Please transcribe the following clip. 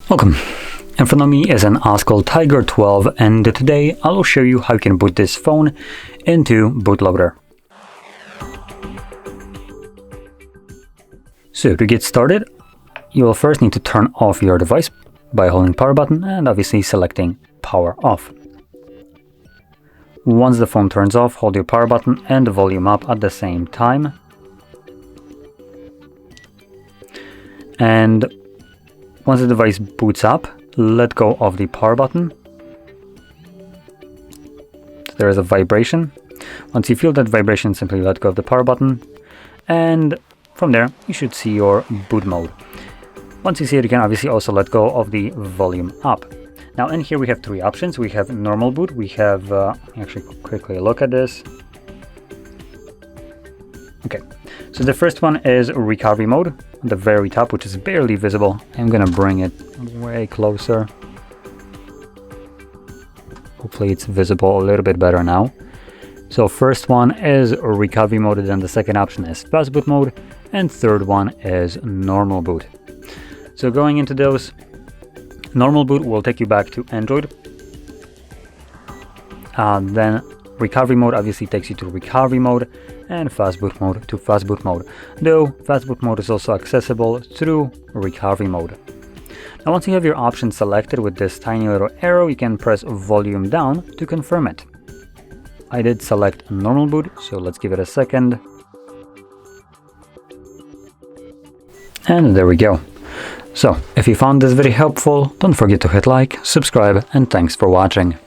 Welcome. In front of me is an OSCAL Tiger 12, and today I will show you how you can boot this phone into Bootloader. So to get started, you will first need to turn off your device by holding the power button and obviously selecting power off. Once the phone turns off, hold your power button and the volume up at the same time. And once the device boots up, let go of the power button. So there is a vibration. Once you feel that vibration, simply let go of the power button. And from there, you should see your boot mode. Once you see it, you can obviously also let go of the volume up. Now in here we have three options. We have normal boot. We have, actually quickly look at this. Okay, so the first one is recovery mode on the very top, which is barely visible. I'm gonna bring it way closer. Hopefully it's visible a little bit better now. So first one is recovery mode, then the second option is fast boot mode, and third one is normal boot. So going into those, normal boot will take you back to Android. Then recovery mode obviously takes you to recovery mode, and fast boot mode to fast boot mode, though fast boot mode is also accessible through recovery mode. Now once you have your option selected with this tiny little arrow, you can press volume down to confirm it. I did select normal boot, so let's give it a second. And there we go. So if you found this video helpful, don't forget to hit like, subscribe, and thanks for watching.